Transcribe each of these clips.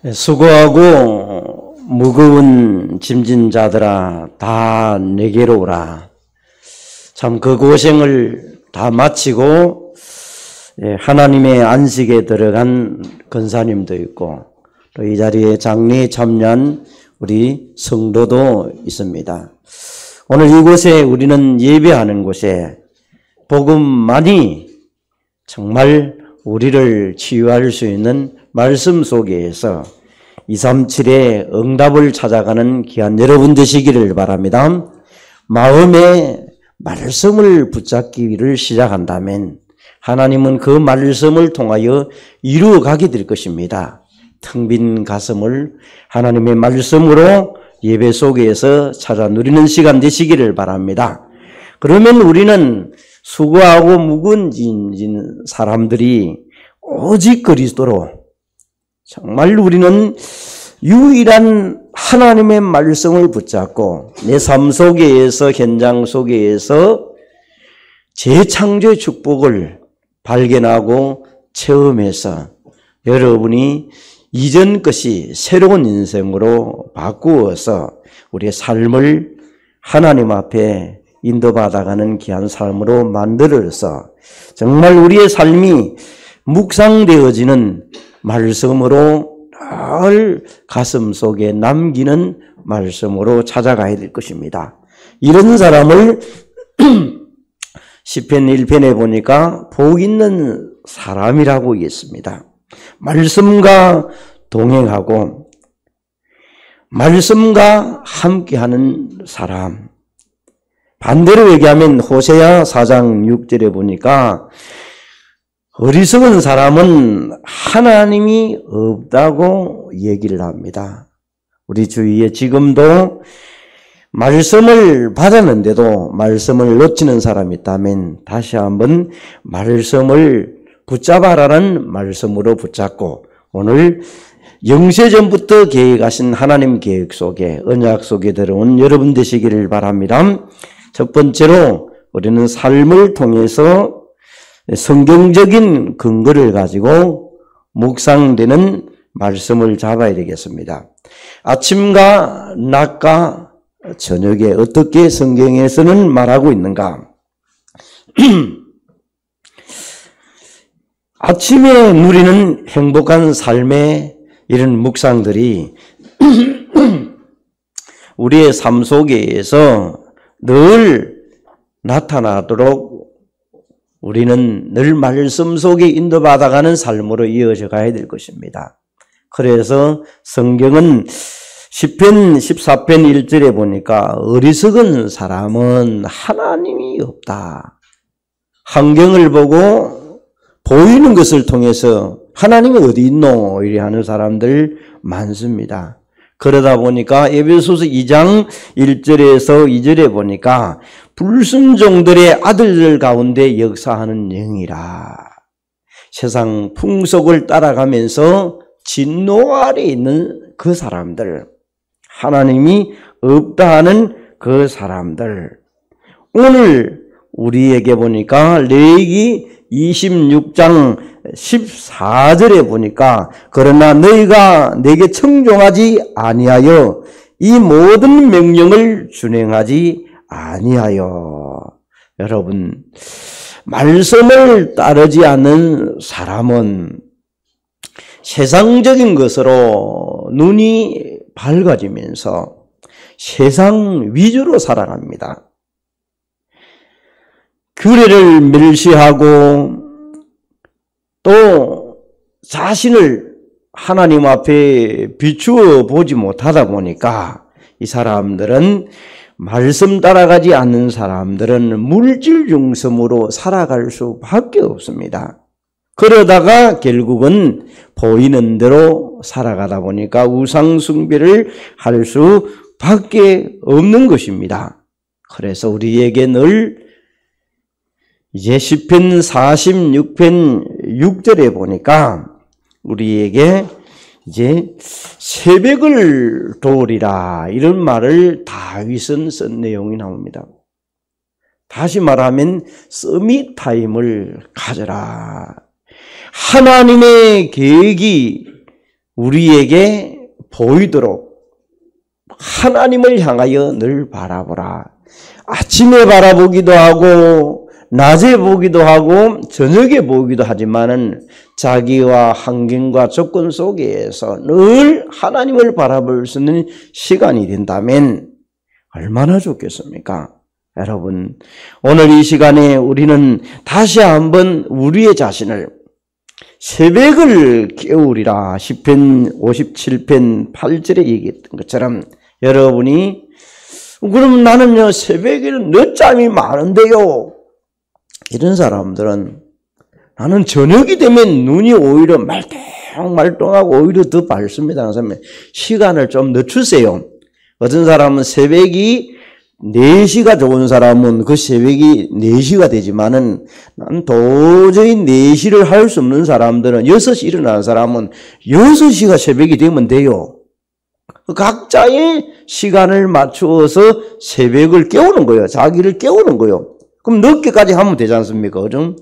수고하고 무거운 짐진 자들아 다 내게로 오라. 참 그 고생을 다 마치고 하나님의 안식에 들어간 권사님도 있고 또 이 자리에 장례에 참여한 우리 성도도 있습니다. 오늘 이곳에 우리는 예배하는 곳에 복음만이 정말 우리를 치유할 수 있는 말씀 속에서 237의 응답을 찾아가는 귀한 여러분 되시기를 바랍니다. 마음에 말씀을 붙잡기를 시작한다면 하나님은 그 말씀을 통하여 이루어가게 될 것입니다. 텅 빈 가슴을 하나님의 말씀으로 예배 속에서 찾아 누리는 시간 되시기를 바랍니다. 그러면 우리는 수고하고 무거운 짐진 사람들이 오직 그리스도로 정말 우리는 유일한 하나님의 말씀을 붙잡고 내 삶 속에서 현장 속에서 재창조의 축복을 발견하고 체험해서 여러분이 이전 것이 새로운 인생으로 바꾸어서 우리의 삶을 하나님 앞에 인도받아가는 귀한 삶으로 만들어서 정말 우리의 삶이 묵상되어지는 말씀으로 늘 가슴 속에 남기는 말씀으로 찾아가야 될 것입니다. 이런 사람을 시편 1편에 보니까 복 있는 사람이라고 있습니다. 말씀과 동행하고 말씀과 함께하는 사람. 반대로 얘기하면 호세아 4장 6절에 보니까 어리석은 사람은 하나님이 없다고 얘기를 합니다. 우리 주위에 지금도 말씀을 받았는데도 말씀을 놓치는 사람이 있다면 다시 한번 말씀을 붙잡아라는 말씀으로 붙잡고 오늘 영세전부터 계획하신 하나님 계획 속에 언약 속에 들어온 여러분 되시기를 바랍니다. 첫 번째로 우리는 삶을 통해서 성경적인 근거를 가지고 묵상되는 말씀을 잡아야 되겠습니다. 아침과 낮과 저녁에 어떻게 성경에서는 말하고 있는가? 아침에 누리는 행복한 삶의 이런 묵상들이 우리의 삶 속에서 늘 나타나도록 우리는 늘 말씀 속에 인도받아가는 삶으로 이어져 가야 될 것입니다. 그래서 성경은 시편 14편 1절에 보니까 어리석은 사람은 하나님이 없다. 환경을 보고 보이는 것을 통해서 하나님이 어디 있노? 이래 하는 사람들 많습니다. 그러다 보니까 에베소서 2장 1절에서 2절에 보니까 불순종들의 아들들 가운데 역사하는 영이라. 세상 풍속을 따라가면서 진노 아래 있는 그 사람들, 하나님이 없다 하는 그 사람들. 오늘 우리에게 보니까 레위기 26장 14절에 보니까 그러나 너희가 내게 청종하지 아니하여 이 모든 명령을 준행하지 아니하여. 여러분, 말씀을 따르지 않는 사람은 세상적인 것으로 눈이 밝아지면서 세상 위주로 살아갑니다. 규례를 멸시하고 또 자신을 하나님 앞에 비추어 보지 못하다 보니까 이 사람들은 말씀 따라가지 않는 사람들은 물질 중심으로 살아갈 수밖에 없습니다. 그러다가 결국은 보이는 대로 살아가다 보니까 우상 숭배를 할 수밖에 없는 것입니다. 그래서 우리에게 늘 이제 시편 46편 6절에 보니까 우리에게 이제 새벽을 도우리라 이런 말을 다윗은 쓴 내용이 나옵니다. 다시 말하면 서밋 타임을 가져라. 하나님의 계획이 우리에게 보이도록 하나님을 향하여 늘 바라보라. 아침에 바라보기도 하고 낮에 보기도 하고 저녁에 보기도 하지만은 자기와 환경과 조건 속에서 늘 하나님을 바라볼 수 있는 시간이 된다면 얼마나 좋겠습니까? 여러분, 오늘 이 시간에 우리는 다시 한번 우리의 자신을 새벽을 깨우리라 시편 57편 8절에 얘기했던 것처럼 여러분이 그럼 나는요 새벽에는 늦잠이 많은데요 이런 사람들은 나는 저녁이 되면 눈이 오히려 말똥말똥하고 오히려 더 밝습니다 하는 사람은 시간을 좀 늦추세요. 어떤 사람은 새벽이 4시가 좋은 사람은 그 새벽이 4시가 되지만은 난 도저히 4시를 할 수 없는 사람들은 6시 일어나는 사람은 6시가 새벽이 되면 돼요. 각자의 시간을 맞추어서 새벽을 깨우는 거예요. 자기를 깨우는 거예요. 그럼 늦게까지 하면 되지 않습니까? 그죠?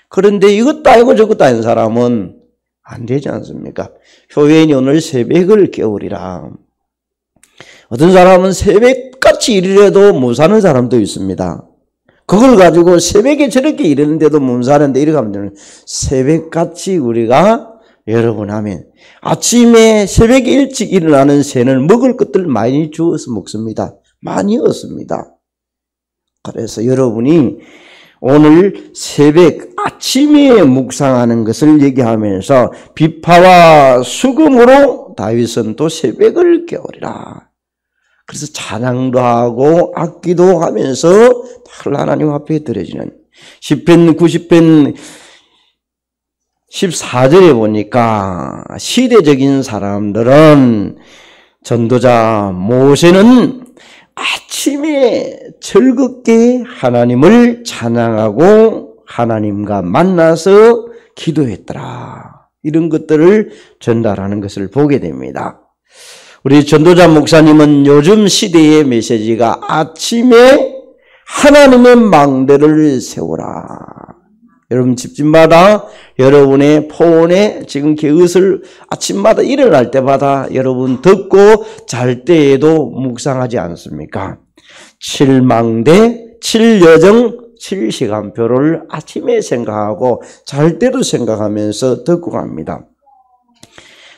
그런데 이것도 아니고 저것도 아닌 사람은 안 되지 않습니까? 교회인이 오늘 새벽을 깨우리라. 어떤 사람은 새벽같이 일해도 못 사는 사람도 있습니다. 그걸 가지고 새벽에 저렇게 일하는데도 못 사는데 이렇게 하면 되는 새벽같이 우리가 여러분 하면 아침에 새벽에 일찍 일어나는 새는 먹을 것들 많이 주워서 먹습니다. 많이 얻습니다. 그래서 여러분이 오늘 새벽 아침에 묵상하는 것을 얘기하면서 비파와 수금으로 다윗은 또 새벽을 깨우리라. 그래서 찬양도 하고 악기도 하면서 하나님 앞에 드려지는 시편 90편 14절에 보니까 시대적인 사람들은 전도자 모세는 아침에 즐겁게 하나님을 찬양하고 하나님과 만나서 기도했더라. 이런 것들을 전달하는 것을 보게 됩니다. 우리 전도자 목사님은 요즘 시대의 메시지가 아침에 하나님의 망대를 세우라. 여러분 집집마다 여러분의 폰에 지금 그것을 아침마다 일어날 때마다 여러분 듣고 잘 때에도 묵상하지 않습니까? 7망대, 7여정, 7시간표를 아침에 생각하고 잘 때도 생각하면서 듣고 갑니다.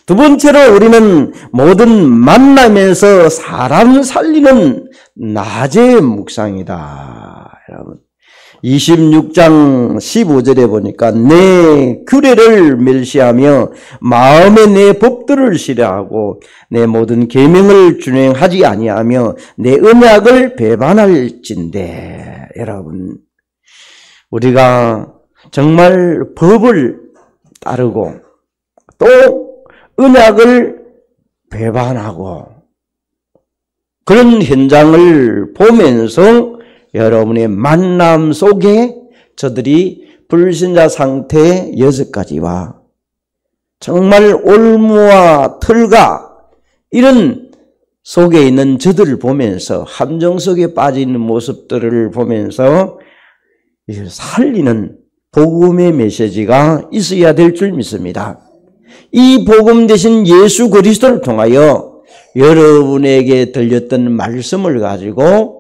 두 번째로 우리는 모든 만남에서 사람 살리는 낮의 묵상이다. 여러분 26장 15절에 보니까 내 규례를 멸시하며 마음에 내 법들을 싫어하고 내 모든 계명을 준행하지 아니하며 내 언약을 배반할진대. 여러분 우리가 정말 법을 따르고 또 언약을 배반하고 그런 현장을 보면서 여러분의 만남 속에 저들이 불신자 상태의 6가지와 정말 올무와 털과 이런 속에 있는 저들을 보면서 함정 속에 빠진 모습들을 보면서 살리는 복음의 메시지가 있어야 될 줄 믿습니다. 이 복음 대신 예수 그리스도를 통하여 여러분에게 들렸던 말씀을 가지고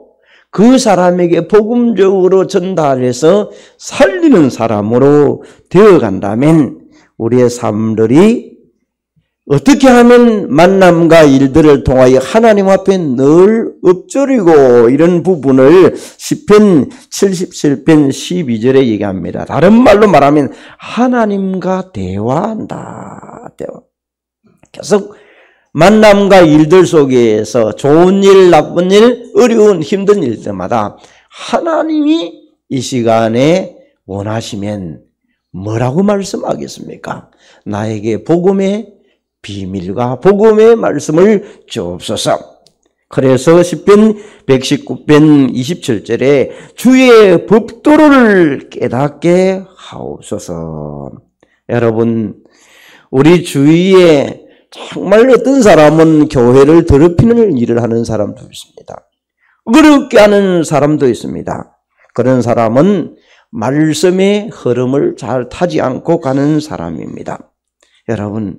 그 사람에게 복음적으로 전달해서 살리는 사람으로 되어간다면 우리의 삶들이 어떻게 하면 만남과 일들을 통하여 하나님 앞에 늘 엎드리고 이런 부분을 시편 77편 12절에 얘기합니다. 다른 말로 말하면 하나님과 대화한다. 대화. 계속 만남과 일들 속에서 좋은 일, 나쁜 일, 어려운 힘든 일들마다 하나님이 이 시간에 원하시면 뭐라고 말씀하겠습니까? 나에게 복음의 비밀과 복음의 말씀을 주옵소서. 그래서 시편 119편 27절에 주의 법도를 깨닫게 하옵소서. 여러분 우리 주위에 정말 어떤 사람은 교회를 더럽히는 일을 하는 사람도 있습니다. 어렵게 하는 사람도 있습니다. 그런 사람은 말씀의 흐름을 잘 타지 않고 가는 사람입니다. 여러분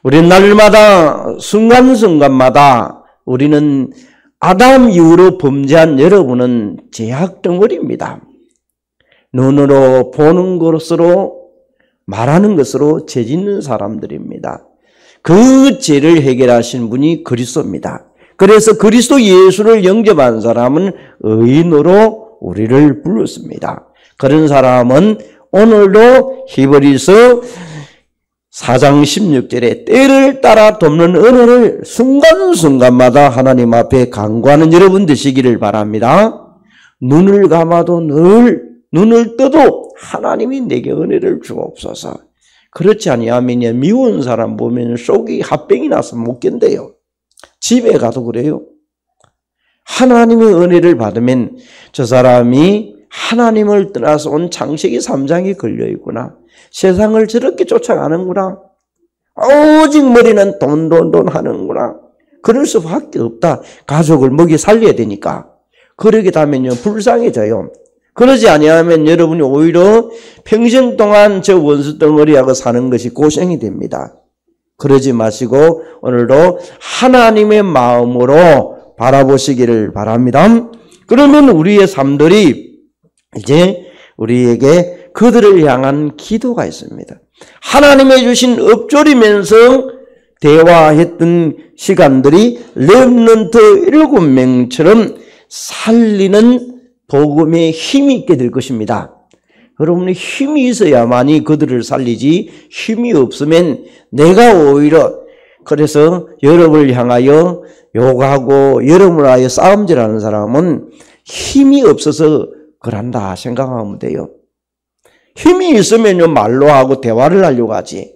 우리는 날마다 순간순간마다 우리는 아담 이후로 범죄한 여러분은 죄악 덩어리입니다. 눈으로 보는 것으로 말하는 것으로 죄 짓는 사람들입니다. 그 죄를 해결하신 분이 그리스도입니다. 그래서 그리스도 예수를 영접한 사람은 의인으로 우리를 불렀습니다. 그런 사람은 오늘도 히브리서 4장 16절에 때를 따라 돕는 은혜를 순간순간마다 하나님 앞에 간구하는 여러분 되시기를 바랍니다. 눈을 감아도 늘 눈을 떠도 하나님이 내게 은혜를 주옵소서. 그렇지 아니하면 미운 사람 보면 속이 핫병이 나서 못 견뎌요. 집에 가도 그래요. 하나님의 은혜를 받으면 저 사람이 하나님을 떠나서 온 창세기 3장에 걸려있구나. 세상을 저렇게 쫓아가는구나. 오직 머리는 돈 하는구나. 그럴 수밖에 없다. 가족을 먹여 살려야 되니까. 그러게 되면요 불쌍해져요. 그러지 아니하면 여러분이 오히려 평생 동안 저 원수 덩어리하고 사는 것이 고생이 됩니다. 그러지 마시고 오늘도 하나님의 마음으로 바라보시기를 바랍니다. 그러면 우리의 삶들이 이제 우리에게 그들을 향한 기도가 있습니다. 하나님의 주신 읊조리면서 대화했던 시간들이 렘넌트 7명처럼 살리는 복음에 힘이 있게 될 것입니다. 여러분이 힘이 있어야만이 그들을 살리지 힘이 없으면 내가 오히려 그래서 여러분을 향하여 욕하고 여러분을 하여 싸움질하는 사람은 힘이 없어서 그런다 생각하면 돼요. 힘이 있으면 말로 하고 대화를 하려고 하지.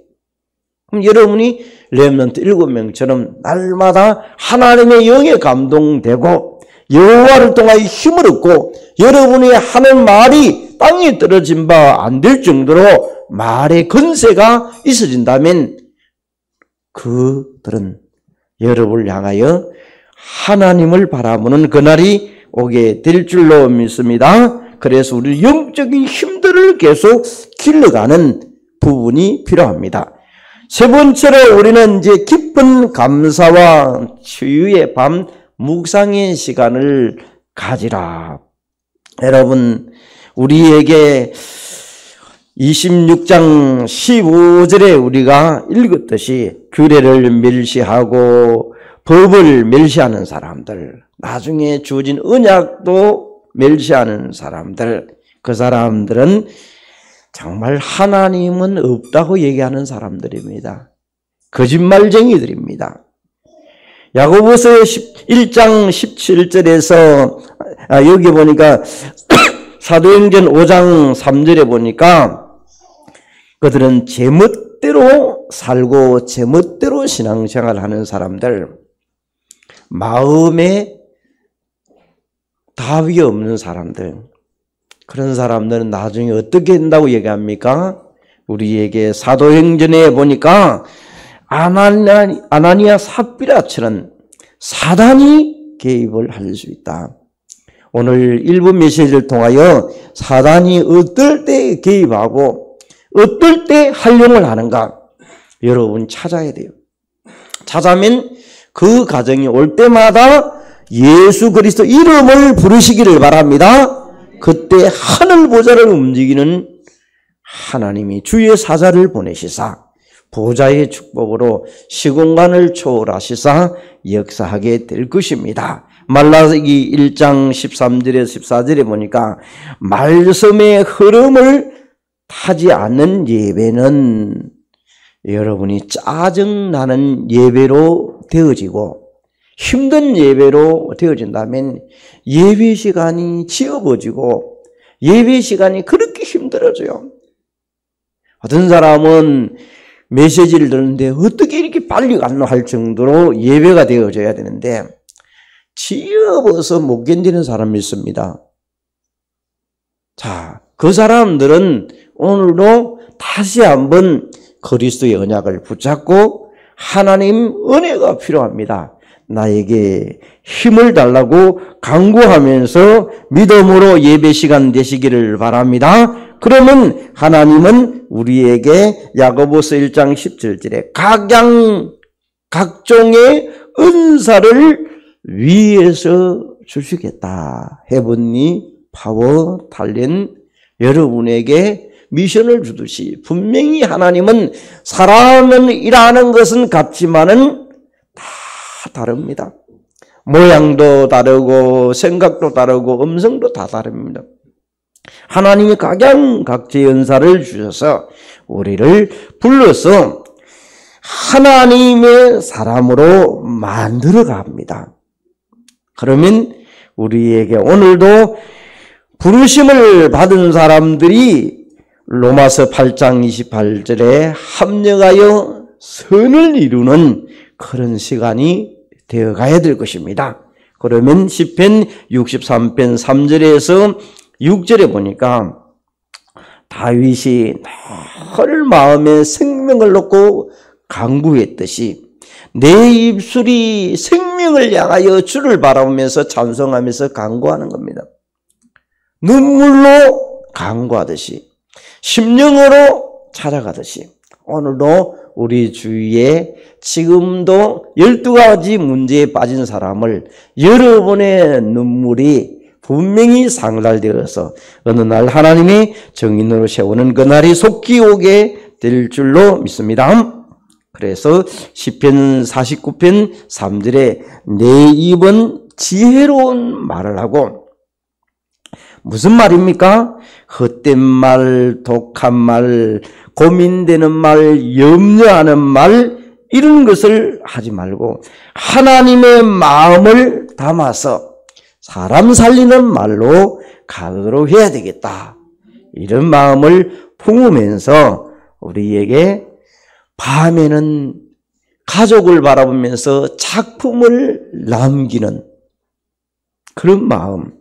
그럼 여러분이 렘넌트 7명처럼 날마다 하나님의 영에 감동되고 여호와를 통하여 힘을 얻고 여러분이 하는 말이 땅에 떨어진 바 안 될 정도로 말의 건세가 있어진다면 그들은 여러분을 향하여 하나님을 바라보는 그날이 오게 될 줄로 믿습니다. 그래서 우리 영적인 힘들을 계속 길러가는 부분이 필요합니다. 세 번째로 우리는 이제 깊은 감사와 치유의 밤 묵상의 시간을 가지라. 여러분, 우리에게 26장 15절에 우리가 읽었듯이 규례를 멸시하고 법을 멸시하는 사람들, 나중에 주어진 언약도 멸시하는 사람들, 그 사람들은 정말 하나님은 없다고 얘기하는 사람들입니다. 거짓말쟁이들입니다. 야고보서 1장 17절에서 여기 보니까 사도행전 5장 3절에 보니까 그들은 제멋대로 살고 제멋대로 신앙생활을 하는 사람들, 마음에 답이 없는 사람들, 그런 사람들은 나중에 어떻게 된다고 얘기합니까? 우리에게 사도행전에 보니까 아나니아 삽비라처럼 사단이 개입을 할 수 있다. 오늘 일부 메시지를 통하여 사단이 어떨 때 개입하고 어떨 때 활용을 하는가 여러분 찾아야 돼요. 찾아면 그 과정이 올 때마다 예수 그리스도 이름을 부르시기를 바랍니다. 그때 하늘 보좌를 움직이는 하나님이 주의 사자를 보내시사 보좌의 축복으로 시공간을 초월하시사 역사하게 될 것입니다. 말라기 1장 13절에 14절에 보니까 말씀의 흐름을 타지 않는 예배는 여러분이 짜증나는 예배로 되어지고 힘든 예배로 되어진다면 예배 시간이 지어버지고 예배 시간이 그렇게 힘들어져요. 어떤 사람은 메시지를 듣는데 어떻게 이렇게 빨리 갔나 할 정도로 예배가 되어져야 되는데 지어버서 못 견디는 사람이 있습니다. 자, 그 사람들은 오늘도 다시 한번 그리스도의 언약을 붙잡고 하나님 은혜가 필요합니다. 나에게 힘을 달라고 간구하면서 믿음으로 예배 시간 되시기를 바랍니다. 그러면 하나님은 우리에게 야고보서 1장 17절에 각종의 은사를 위에서 주시겠다. 헤븐리 파워 탤런트 여러분에게 미션을 주듯이 분명히 하나님은 사람은 일하는 것은 같지만은 다 다릅니다. 모양도 다르고 생각도 다르고 음성도 다 다릅니다. 하나님이 각양각제의 은사를 주셔서 우리를 불러서 하나님의 사람으로 만들어 갑니다. 그러면 우리에게 오늘도 부르심을 받은 사람들이 로마서 8장 28절에 합력하여 선을 이루는 그런 시간이 되어가야 될 것입니다. 그러면 시편 63편 3절에서 6절에 보니까 다윗이 늘 마음에 생명을 놓고 간구했듯이 내 입술이 생명을 향하여 주를 바라보면서 찬송하면서 간구하는 겁니다. 눈물로 간구하듯이 심령으로 찾아가듯이 오늘도 우리 주위에 지금도 12가지 문제에 빠진 사람을 여러분의 눈물이 분명히 상달되어서 어느 날 하나님이 정인으로 세우는 그날이 속히 오게 될 줄로 믿습니다. 그래서 시편 49편 3절에 내 입은 지혜로운 말을 하고 무슨 말입니까? 헛된 말, 독한 말, 고민되는 말, 염려하는 말 이런 것을 하지 말고 하나님의 마음을 담아서 사람 살리는 말로 가도록 해야 되겠다. 이런 마음을 품으면서 우리에게 밤에는 가족을 바라보면서 작품을 남기는 그런 마음.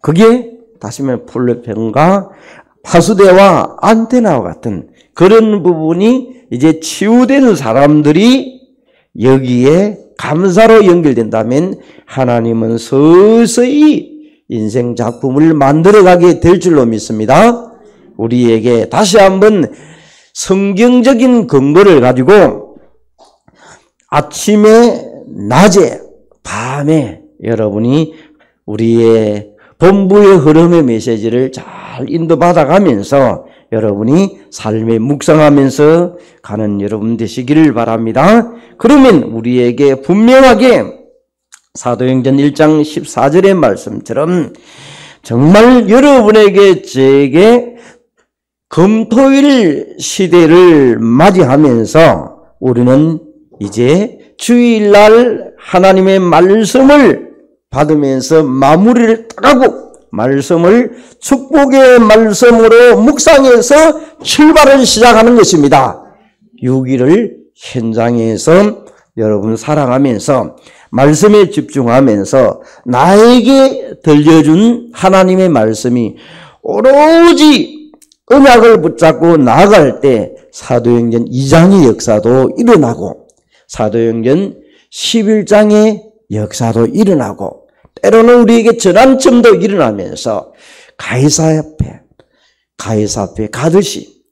그게 다시 말하면 플랫펜과 파수대와 안테나와 같은 그런 부분이 이제 치유되는 사람들이 여기에 감사로 연결된다면 하나님은 서서히 인생 작품을 만들어가게 될 줄로 믿습니다. 우리에게 다시 한번 성경적인 근거를 가지고 아침에, 낮에, 밤에 여러분이 우리의 본부의 흐름의 메시지를 잘 인도받아가면서 여러분이 삶에 묵상하면서 가는 여러분 되시기를 바랍니다. 그러면 우리에게 분명하게 사도행전 1장 14절의 말씀처럼 정말 여러분에게 제게 금토일 시대를 맞이하면서 우리는 이제 주일날 하나님의 말씀을 받으면서 마무리를 딱 하고 말씀을 축복의 말씀으로 묵상해서 출발을 시작하는 것입니다. 6일을 현장에서 여러분 사랑하면서 말씀에 집중하면서 나에게 들려준 하나님의 말씀이 오로지 언약을 붙잡고 나아갈 때 사도행전 2장의 역사도 일어나고 사도행전 11장의 역사도 일어나고 때로는 우리에게 전환점도 일어나면서 가이사 앞에 가듯이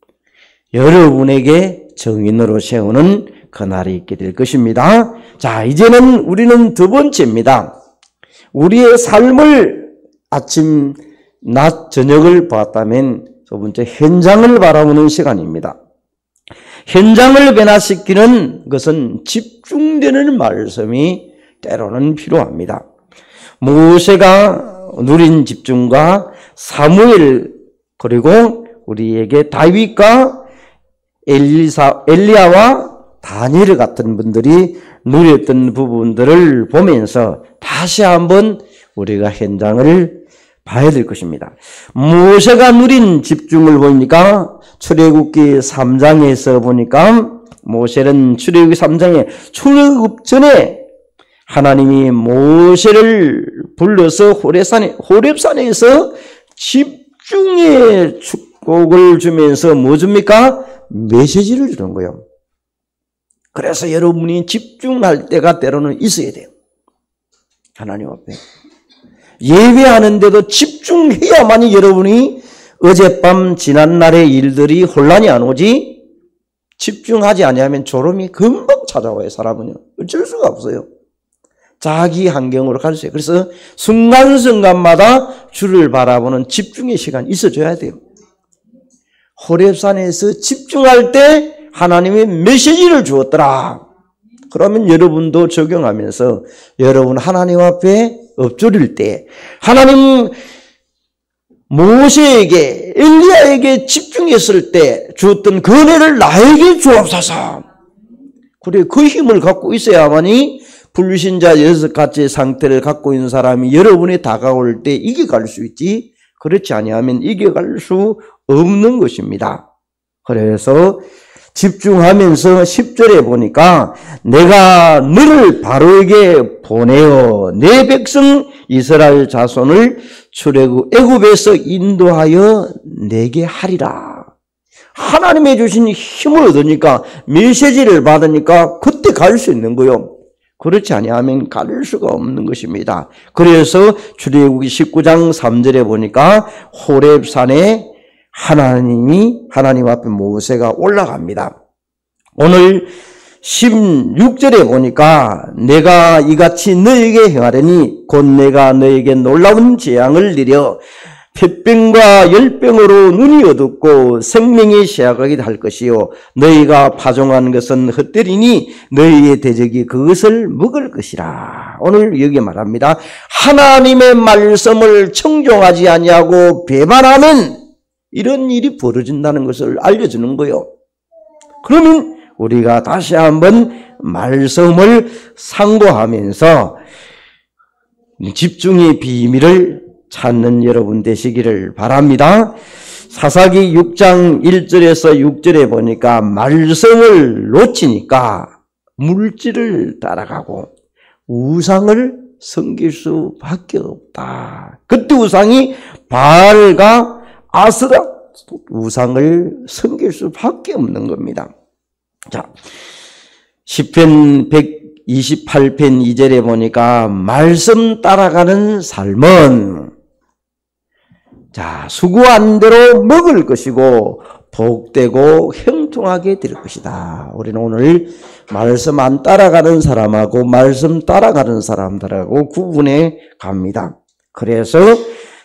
여러분에게 정인으로 세우는 그날이 있게 될 것입니다. 자, 이제는 우리는 두 번째입니다. 우리의 삶을 아침, 낮, 저녁을 보았다면 두 번째 현장을 바라보는 시간입니다. 현장을 변화시키는 것은 집중되는 말씀이 때로는 필요합니다. 모세가 누린 집중과 사무엘 그리고 우리에게 다윗과 엘리야와 다니엘 같은 분들이 누렸던 부분들을 보면서 다시 한번 우리가 현장을 봐야 될 것입니다. 모세가 누린 집중을 보니까 출애굽기 3장에서 보니까 모세는 출애굽기 3장에 출애굽 전에 하나님이 모세를 불러서 호렙산에서 집중의 축복을 주면서 뭐 줍니까? 메시지를 주는 거예요. 그래서 여러분이 집중할 때가 때로는 있어야 돼요. 하나님 앞에. 예배하는데도 집중해야만이 여러분이 어젯밤 지난날의 일들이 혼란이 안 오지? 집중하지 아니하면 졸음이 금방 찾아와요. 사람은요. 어쩔 수가 없어요. 자기 환경으로 갈 수 있어요. 그래서 순간순간마다 주를 바라보는 집중의 시간이 있어줘야 돼요. 호렙산에서 집중할 때 하나님의 메시지를 주었더라. 그러면 여러분도 적용하면서 여러분 하나님 앞에 엎드릴 때 하나님 모세에게 엘리야에게 집중했을 때 주었던 그 은혜를 나에게 주옵소서. 그래 그 힘을 갖고 있어야만이 불신자 6가지 상태를 갖고 있는 사람이 여러분에 다가올 때 이겨갈 수 있지, 그렇지 아니하면 이겨갈 수 없는 것입니다. 그래서 집중하면서 10절에 보니까 내가 너를 바로에게 보내어 내 백성 이스라엘 자손을 출애굽 애굽에서 인도하여 내게 하리라. 하나님의 주신 힘을 얻으니까 메시지를 받으니까 그때 갈 수 있는 거요. 그렇지 아니하면 갈 수가 없는 것입니다. 그래서 출애굽기 19장 3절에 보니까 호렙산에 하나님 앞에 모세가 올라갑니다. 오늘 16절에 보니까 내가 이같이 너에게 행하려니 곧 내가 너에게 놀라운 재앙을 내려 폐병과 열병으로 눈이 어둡고 생명이 쇠약하게 할 것이요 너희가 파종한 것은 헛되리니 너희의 대적이 그것을 먹을 것이라. 오늘 여기 말합니다. 하나님의 말씀을 청종하지 아니하고 배반하면 이런 일이 벌어진다는 것을 알려주는 거예요. 그러면 우리가 다시 한번 말씀을 상고하면서 집중의 비밀을 찾는 여러분 되시기를 바랍니다. 사사기 6장 1절에서 6절에 보니까 말씀을 놓치니까 물질을 따라가고 우상을 섬길 수밖에 없다. 그때 우상이 바알과 아스라 우상을 섬길 수밖에 없는 겁니다. 자, 시편 128편 2절에 보니까 말씀 따라가는 삶은 자, 수고한 대로 먹을 것이고 복되고 형통하게 될 것이다. 우리는 오늘 말씀 안 따라가는 사람하고 말씀 따라가는 사람들하고 구분해 갑니다. 그래서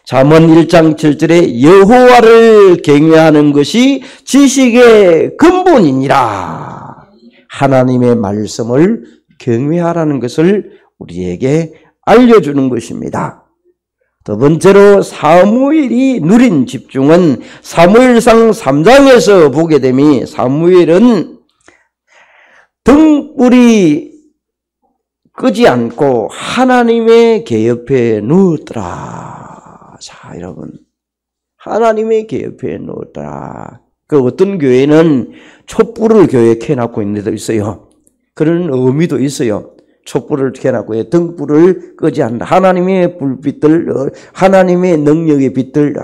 잠언 1장 7절에 여호와를 경외하는 것이 지식의 근본이니라. 하나님의 말씀을 경외하라는 것을 우리에게 알려주는 것입니다. 두 번째로 사무엘이 누린 집중은 사무엘상 3장에서 보게 되면 사무엘은 등불이 끄지 않고 하나님의 궤 옆에 누웠더라. 자, 여러분, 하나님의 궤 옆에 누웠더라. 그 어떤 교회는 촛불을 교회에 켜놓고 있는 데도 있어요. 그런 의미도 있어요. 촛불을 켜놓고 등불을 끄지 않는다. 하나님의 불빛들, 하나님의 능력의 빛을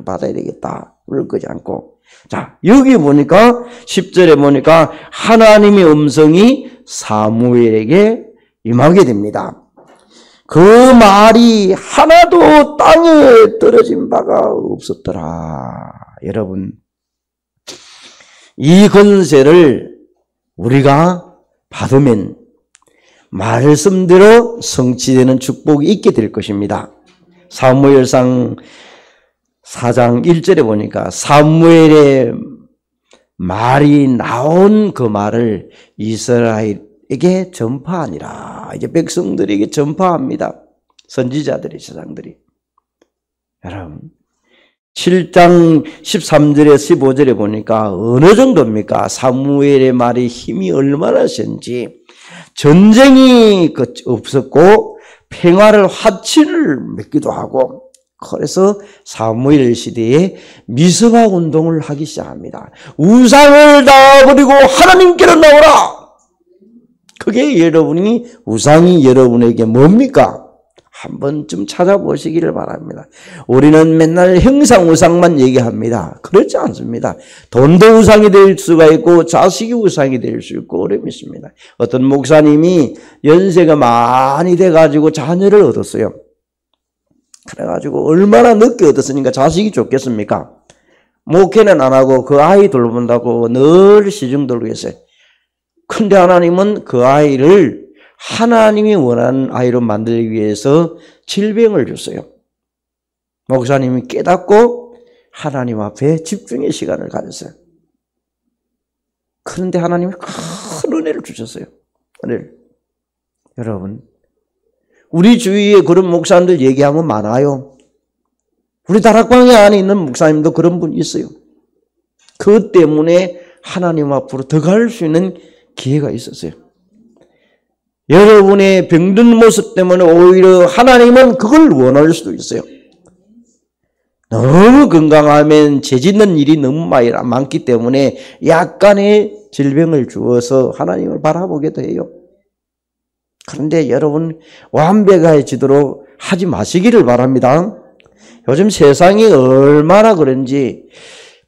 받아야 되겠다. 불을 끄지 않고. 자, 여기 보니까 10절에 보니까 하나님의 음성이 사무엘에게 임하게 됩니다. 그 말이 하나도 땅에 떨어진 바가 없었더라. 여러분, 이 권세를 우리가 받으면 말씀대로 성취되는 축복이 있게 될 것입니다. 사무엘상 4장 1절에 보니까 사무엘의 말이 나온 그 말을 이스라엘에게 전파하니라. 이제 백성들에게 전파합니다. 선지자들이, 제사장들이. 여러분, 7장 13절에 15절에 보니까 어느 정도입니까? 사무엘의 말이 힘이 얼마나 센지. 전쟁이 없었고 평화를 화친을 맺기도 하고, 그래서 사무엘 시대에 미스바 운동을 하기 시작합니다. 우상을 다 버리고 하나님께로 나오라. 그게 여러분이 우상이 여러분에게 뭡니까? 한 번쯤 찾아보시기를 바랍니다. 우리는 맨날 형상 우상만 얘기합니다. 그렇지 않습니다. 돈도 우상이 될 수가 있고 자식이 우상이 될 수 있고 어려움이 있습니다. 어떤 목사님이 연세가 많이 돼가지고 자녀를 얻었어요. 그래가지고 얼마나 늦게 얻었으니까 자식이 좋겠습니까? 목회는 안 하고 그 아이 돌본다고 늘 시중 들고 계세요. 근데 하나님은 그 아이를 하나님이 원하는 아이로 만들기 위해서 질병을 줬어요. 목사님이 깨닫고 하나님 앞에 집중의 시간을 가졌어요. 그런데 하나님이 큰 은혜를 주셨어요. 은혜를. 여러분, 우리 주위에 그런 목사님들 얘기하면 많아요. 우리 다락방에 안에 있는 목사님도 그런 분이 있어요. 그것 때문에 하나님 앞으로 더 갈 수 있는 기회가 있었어요. 여러분의 병든 모습 때문에 오히려 하나님은 그걸 원할 수도 있어요. 너무 건강하면 죄짓는 일이 너무 많기 때문에 약간의 질병을 주어서 하나님을 바라보게도 해요. 그런데 여러분 완벽해지도록 하지 마시기를 바랍니다. 요즘 세상이 얼마나 그런지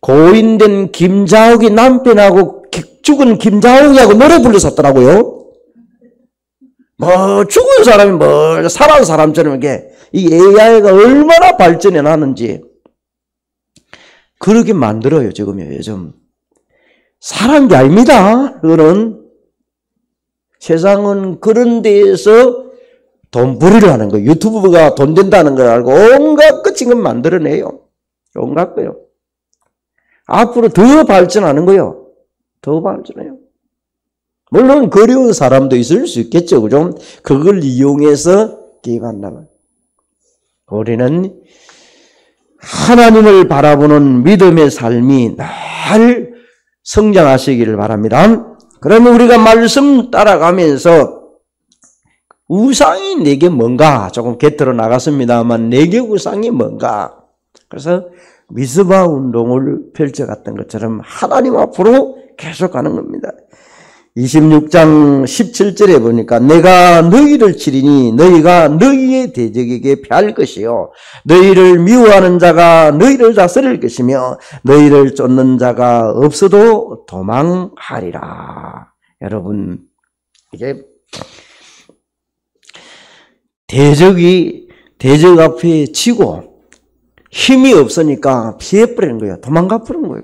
고인된 김자옥이 남편하고 죽은 김자옥이하고 노래 불렀었더라고요. 뭐 죽은 사람이 뭐 살아난 사람처럼 이렇게 이 AI가 얼마나 발전해 나는지 그렇게 만들어요 지금요 요즘. 사는 게 아닙니다. 그거는 세상은 그런 데에서 돈벌이를 하는 거예요. 유튜브가 돈 된다는 걸 알고 온갖 끝인 것 만들어내요. 온갖 거요. 앞으로 더 발전하는 거요. 더 발전해요. 물론 거려운 사람도 있을 수 있겠죠. 그죠? 그걸 이용해서 기간나면 우리는 하나님을 바라보는 믿음의 삶이 늘 성장하시기를 바랍니다. 그러면 우리가 말씀 따라가면서 우상이 내게 뭔가 조금 곁들어 나갔습니다만 내게 우상이 뭔가 그래서 미스바 운동을 펼쳐갔던 것처럼 하나님 앞으로 계속 가는 겁니다. 26장 17절에 보니까 내가 너희를 치리니 너희가 너희의 대적에게 패할 것이요 너희를 미워하는 자가 너희를 다스릴 것이며 너희를 쫓는 자가 없어도 도망하리라. 여러분 이게 대적 앞에 지고 힘이 없으니까 피해버리는 거예요. 도망가버리는 거예요.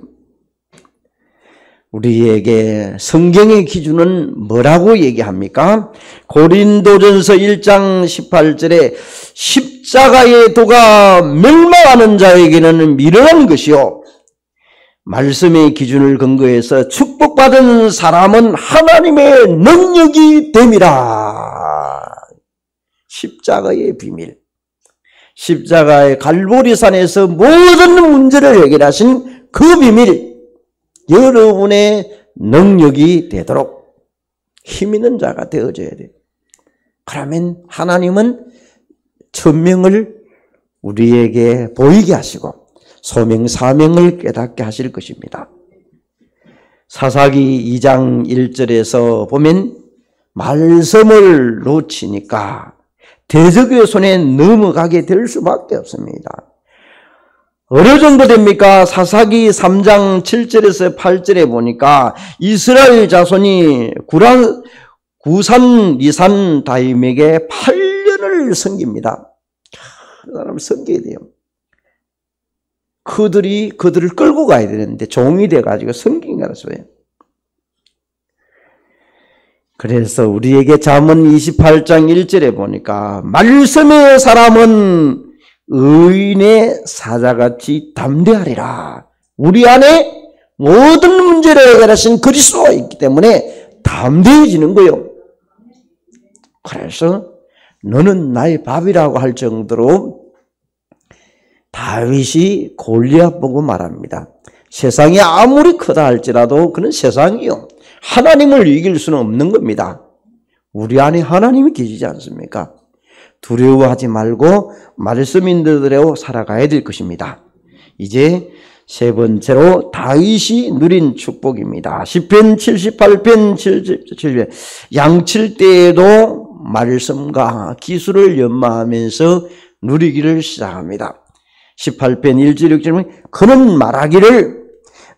우리에게 성경의 기준은 뭐라고 얘기합니까? 고린도전서 1장 18절에 십자가의 도가 멸망하는 자에게는 미련한 것이요 말씀의 기준을 근거해서 축복받은 사람은 하나님의 능력이 됨이라. 십자가의 비밀. 십자가의 갈보리산에서 모든 문제를 해결하신 그 비밀. 여러분의 능력이 되도록 힘 있는 자가 되어져야 돼요. 그러면 하나님은 천명을 우리에게 보이게 하시고 소명 사명을 깨닫게 하실 것입니다. 사사기 2장 1절에서 보면 말씀을 놓치니까 대적의 손에 넘어가게 될 수밖에 없습니다. 어느 정도 됩니까? 사사기 3장 7절에서 8절에 보니까 이스라엘 자손이 구산 리산 다임에게 8년을 섬깁니다. 그 사람 섬겨야 돼요. 그들을 끌고 가야 되는데 종이 돼가지고 섬긴 거라서요. 그래서 우리에게 잠언 28장 1절에 보니까 말씀의 사람은 의인의 사자같이 담대하리라. 우리 안에 모든 문제를 해결하신 그리스도가 있기 때문에 담대해지는 거예요. 그래서 너는 나의 밥이라고 할 정도로 다윗이 골리앗 보고 말합니다. 세상이 아무리 크다 할지라도 그는 세상이요. 하나님을 이길 수는 없는 겁니다. 우리 안에 하나님이 계시지 않습니까? 두려워하지 말고 말씀인들대로 살아가야 될 것입니다. 이제 세 번째로 다윗이 누린 축복입니다. 시편 78편 7절 양칠 때에도 말씀과 기술을 연마하면서 누리기를 시작합니다. 18편 1절 6절은 그는 말하기를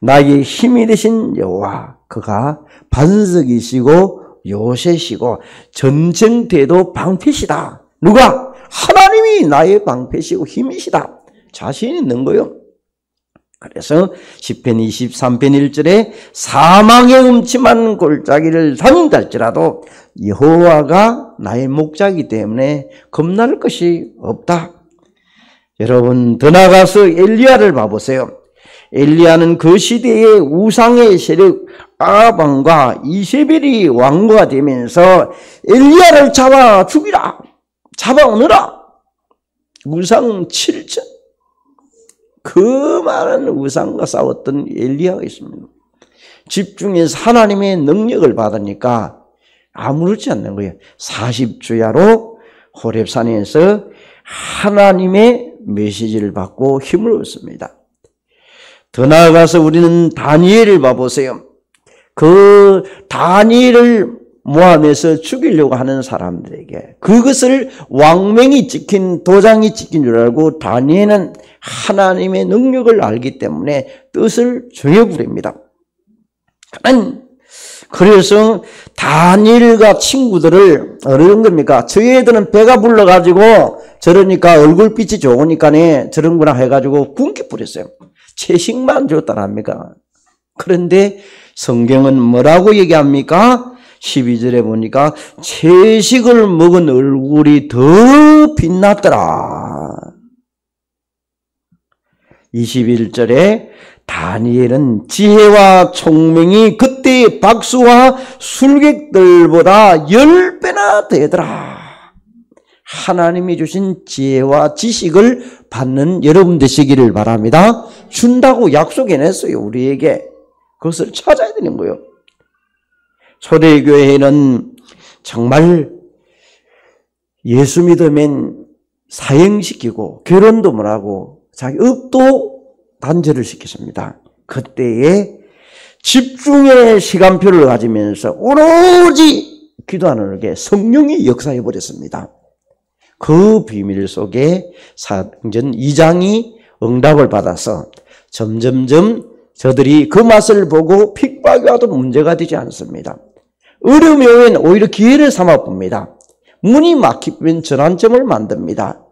나의 힘이 되신 여호와 그가 반석이시고 요새시고 전쟁때도 방패시다. 누가? 하나님이 나의 방패시고 힘이시다. 자신 있는 거요. 그래서 시편 23편 1절에 사망의 음침한 골짜기를 다닌달지라도 여호와가 나의 목자이기 때문에 겁날 것이 없다. 여러분 더 나아가서 엘리야를 봐보세요. 엘리야는 그 시대의 우상의 세력 아합왕과 이세벨이 왕후가 되면서 엘리야를 잡아 죽이라, 잡아오너라. 우상 7천, 그 많은 우상과 싸웠던 엘리야가 있습니다. 집중해서 하나님의 능력을 받으니까 아무렇지 않는 거예요. 40주야로 호렙산에서 하나님의 메시지를 받고 힘을 얻습니다. 더 나아가서 우리는 다니엘을 봐보세요. 그 다니엘을 모함해서 죽이려고 하는 사람들에게 그것을 왕명이 찍힌, 도장이 찍힌 줄 알고 다니엘은 하나님의 능력을 알기 때문에 뜻을 정해버립니다. 그래서 다니엘과 친구들을 어느 겁니까? 저희들은 배가 불러가지고 저러니까 얼굴빛이 좋으니까 저런구나 해가지고 굶게 뿌렸어요. 채식만 줬다랍니까? 그런데 성경은 뭐라고 얘기합니까? 12절에 보니까 채식을 먹은 얼굴이 더 빛났더라. 21절에 다니엘은 지혜와 총명이 그때의 박수와 술객들보다 10배나 되더라. 하나님이 주신 지혜와 지식을 받는 여러분 되시기를 바랍니다. 준다고 약속해냈어요, 우리에게. 그것을 찾아야 되는 거예요. 초대교회는 정말 예수 믿으면 사형시키고 결혼도 못하고 자기 업도 단절을 시켰습니다. 그때에 집중의 시간표를 가지면서 오로지 기도하는 게 성령이 역사해 버렸습니다. 그 비밀 속에 사도행전 2장이 응답을 받아서 점점점 저들이 그 맛을 보고 핍박이 와도 문제가 되지 않습니다. 어려움이 오면 오히려 기회를 삼아 봅니다. 문이 막히면 전환점을 만듭니다.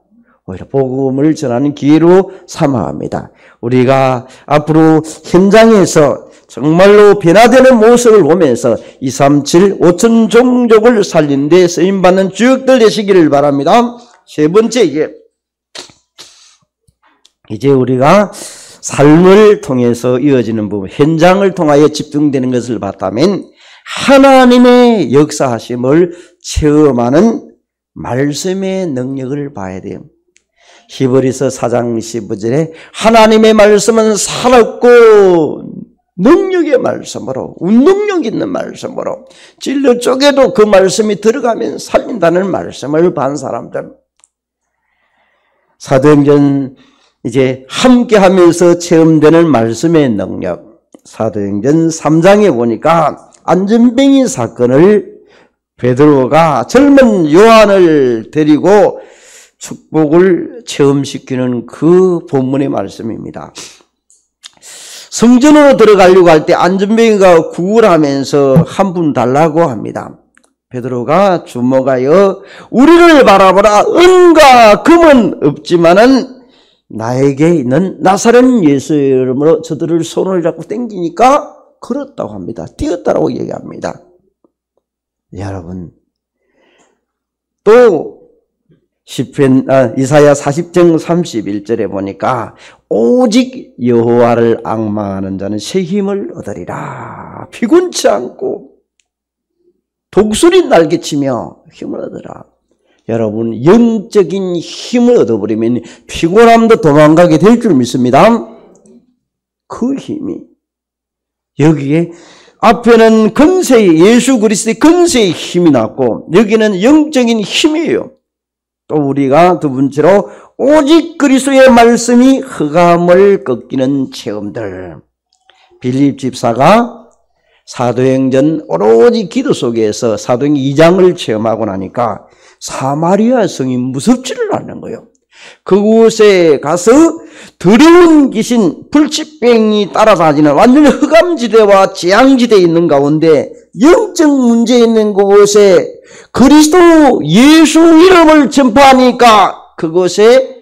오히려 복음을 전하는 기회로 삼아합니다. 우리가 앞으로 현장에서 정말로 변화되는 모습을 보면서 237 5천 종족을 살린 데 쓰임받는 주역들 되시기를 바랍니다. 세 번째, 이제 우리가 삶을 통해서 이어지는 부분, 현장을 통하여 집중되는 것을 봤다면 하나님의 역사하심을 체험하는 말씀의 능력을 봐야 돼요. 히브리서 4장 15절에 하나님의 말씀은 살았고 능력의 말씀으로, 운능력 있는 말씀으로 진료 쪽에도 그 말씀이 들어가면 살린다는 말씀을 반 사람들. 사도행전 이제 함께 하면서 체험되는 말씀의 능력. 사도행전 3장에 보니까 안전뱅이 사건을 베드로가 젊은 요한을 데리고 축복을 체험시키는 그 본문의 말씀입니다. 성전으로 들어가려고 할 때 안전뱅이가 구걸하면서 한 분 달라고 합니다. 베드로가 주목하여 우리를 바라보라. 은과 금은 없지만은 나에게 있는 나사렛 예수의 이름으로 저들을 손을 잡고 당기니까 걸었다고 합니다. 뛰었다라고 얘기합니다. 여러분, 또 이사야 40장 31절에 보니까 오직 여호와를 앙망하는 자는 새 힘을 얻으리라. 피곤치 않고 독수리 날개치며 힘을 얻으라. 여러분, 영적인 힘을 얻어버리면 피곤함도 도망가게 될 줄 믿습니다. 그 힘이 여기에 앞에는 근세의 예수 그리스도의 근세의 힘이 났고 여기는 영적인 힘이에요. 또 우리가 두 번째로 오직 그리스도의 말씀이 흑암을 꺾이는 체험들. 빌립 집사가 사도행전 오로지 기도 속에서 사도행전 2장을 체험하고 나니까 사마리아 성이 무섭지를 않는 거예요. 그곳에 가서 더러운 귀신, 불치병이 따라다니는 완전히 흑암지대와 재앙지대에 있는 가운데 영적 문제 있는 곳에 그리스도 예수 이름을 전파하니까 그곳에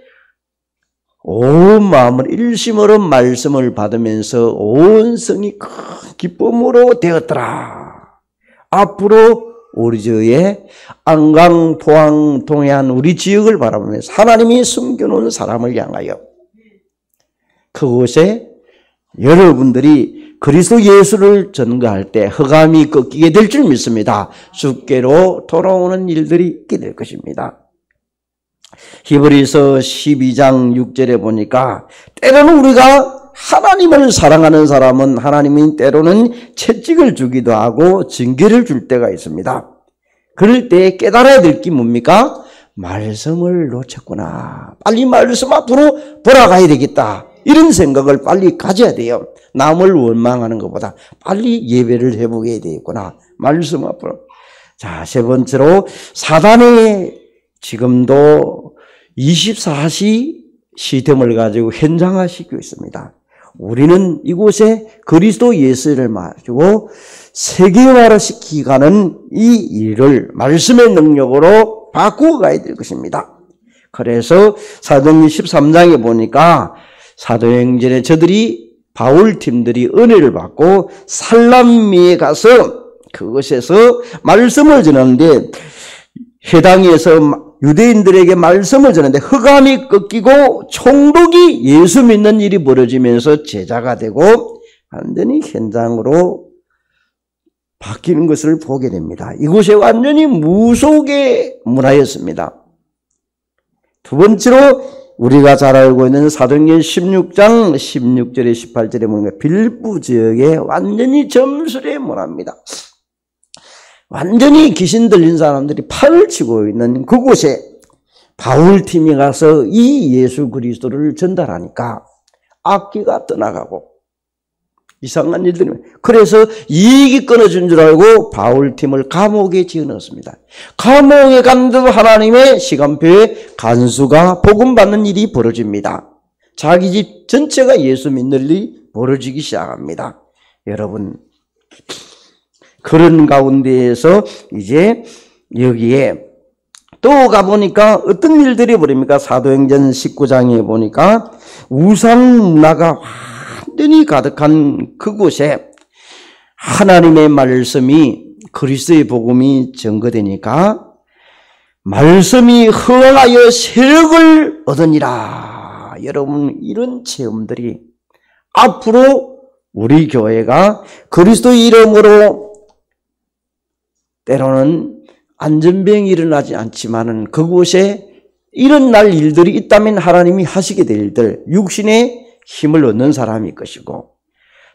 온 마음을 일심으로 말씀을 받으면서 온 성이 큰 기쁨으로 되었더라. 앞으로 우리 지역의 안강, 포항, 동해안 우리 지역을 바라보면서 하나님이 숨겨놓은 사람을 향하여 그곳에 여러분들이 그리스도 예수를 전가할 때 흑암이 꺾이게 될 줄 믿습니다. 주께로 돌아오는 일들이 있게 될 것입니다. 히브리서 12장 6절에 보니까 때로는 우리가 하나님을 사랑하는 사람은 하나님이 때로는 채찍을 주기도 하고 징계를 줄 때가 있습니다. 그럴 때 깨달아야 될 게 뭡니까? 말씀을 놓쳤구나. 빨리 말씀 앞으로 돌아가야 되겠다. 이런 생각을 빨리 가져야 돼요. 남을 원망하는 것보다 빨리 예배를 해보게 되겠구나. 말씀 앞으로. 자, 세 번째로 사단이 지금도 24시 시스템을 가지고 현장화시키고 있습니다. 우리는 이곳에 그리스도 예수를 가지고 세계화를 시키가는 이 일을 말씀의 능력으로 바꾸어 가야 될 것입니다. 그래서 사도행전 13장에 보니까 사도행전에 저들이 바울팀들이 은혜를 받고 살람미에 가서 그것에서 말씀을 전하는데 해당에서 유대인들에게 말씀을 전하는데 흑암이 꺾이고 총독이 예수 믿는 일이 벌어지면서 제자가 되고 완전히 현장으로 바뀌는 것을 보게 됩니다. 이곳에 완전히 무속의 문화였습니다. 두 번째로 우리가 잘 알고 있는 사도행전 16장 16절에 18절에 보면 빌립보 지역에 완전히 점술의 문화입니다. 완전히 귀신 들린 사람들이 팔을 치고 있는 그곳에 바울팀이 가서 이 예수 그리스도를 전달하니까 악기가 떠나가고 이상한 일들이 그래서 이익이 끊어진 줄 알고 바울팀을 감옥에 지어넣었습니다. 감옥에 간데도 하나님의 시간표에 간수가 복음받는 일이 벌어집니다. 자기 집 전체가 예수 믿는 일이 벌어지기 시작합니다. 여러분 그런 가운데에서 이제 여기에 또 가보니까 어떤 일들이 벌입니까? 사도행전 19장에 보니까 우상 문화가 완전히 가득한 그곳에 하나님의 말씀이 그리스도의 복음이 전거되니까 말씀이 흥하여 세력을 얻으니라. 여러분 이런 체험들이 앞으로 우리 교회가 그리스도의 이름으로 때로는 안전병이 일어나지 않지만은 그곳에 일어날 일들이 있다면 하나님이 하시게 될 일들, 육신의 힘을 얻는 사람일 것이고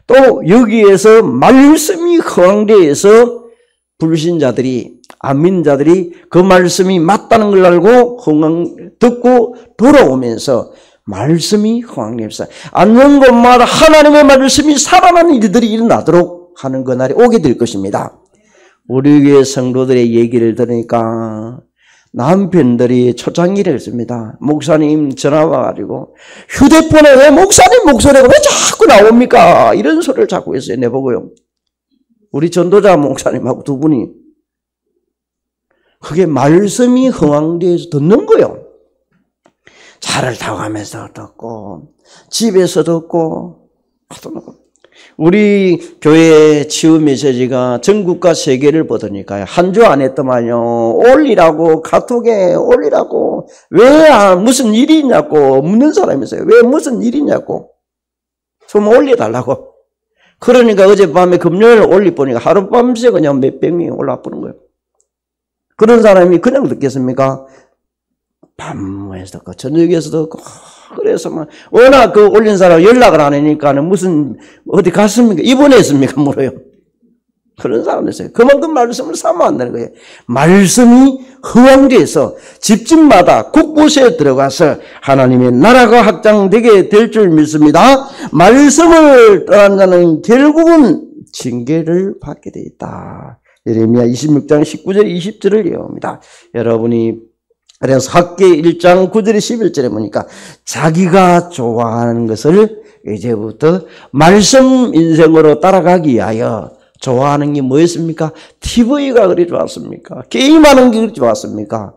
또 여기에서 말씀이 흥황대에서 불신자들이 안민자들이 그 말씀이 맞다는 걸 알고 듣고 돌아오면서 말씀이 흥황되면서 앉는 곳마다 하나님의 말씀이 살아나는 일들이 일어나도록 하는 그날이 오게 될 것입니다. 우리 교회 성도들의 얘기를 들으니까 남편들이 초창기를 했습니다. 목사님 전화 와가지고 휴대폰에 왜 목사님 목소리가 왜 자꾸 나옵니까? 이런 소리를 자꾸 했어요. 내보고요. 우리 전도자 목사님하고 두 분이 그게 말씀이 흥황대에서 듣는 거예요. 차를 타고 가면서 듣고 집에서 듣고 우리 교회 치유 메시지가 전국과 세계를 보더니까요. 한 주 안 했더만요. 올리라고 카톡에 올리라고 왜 무슨 일이 있냐고 묻는 사람이 있어요. 왜 무슨 일이 있냐고 좀 올려달라고. 그러니까 어젯밤에 금요일 올려보니까 하룻밤새 그냥 몇백 명이 올라보는 거예요. 그런 사람이 그냥 듣겠습니까? 밤에서 듣고 저녁에서 듣고 그래서 막 워낙 그 올린 사람 연락을 안 하니까는 무슨 어디 갔습니까? 입원했습니까? 물어요. 그런 사람이 있어요. 그만큼 말씀을 삼아 한다는 거예요. 말씀이 흥황대에서 집집마다 곳곳에 들어가서 하나님의 나라가 확장되게 될 줄 믿습니다. 말씀을 떠난 자는 결국은 징계를 받게 돼 있다. 예레미야 26장 19절 20절을 예언합니다. 여러분이 그래서 학계 1장 9절에 11절에 보니까 자기가 좋아하는 것을 이제부터 말씀 인생으로 따라가기 위하여 좋아하는 게 뭐였습니까? TV가 그리 좋았습니까? 게임하는 게 그리 좋았습니까?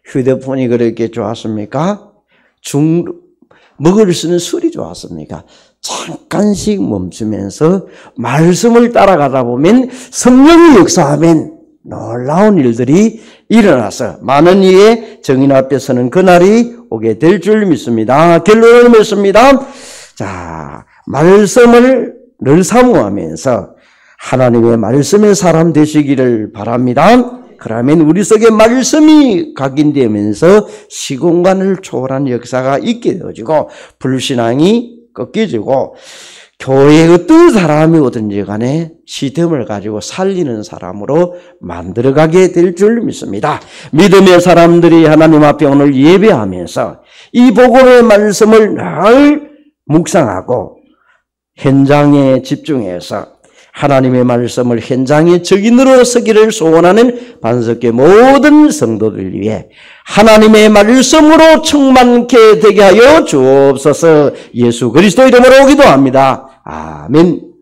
휴대폰이 그렇게 좋았습니까? 먹을 수 있는 술이 좋았습니까? 잠깐씩 멈추면서 말씀을 따라가다 보면 성령이 역사하면 놀라운 일들이 일어나서 많은 이의 정인 앞에 서는 그날이 오게 될 줄 믿습니다. 결론을 맺습니다. 자, 말씀을 늘 사모하면서 하나님의 말씀의 사람 되시기를 바랍니다. 그러면 우리 속에 말씀이 각인되면서 시공간을 초월한 역사가 있게 되어지고 불신앙이 꺾여지고 교회에 어떤 사람이 오든지 간에 시스템을 가지고 살리는 사람으로 만들어가게 될 줄 믿습니다. 믿음의 사람들이 하나님 앞에 오늘 예배하면서 이 복음의 말씀을 늘 묵상하고 현장에 집중해서 하나님의 말씀을 현장의 증인으로 서기를 소원하는 반석교 모든 성도들 위해 하나님의 말씀으로 충만케 되게 하여 주옵소서. 예수 그리스도 이름으로 기도합니다. 아멘.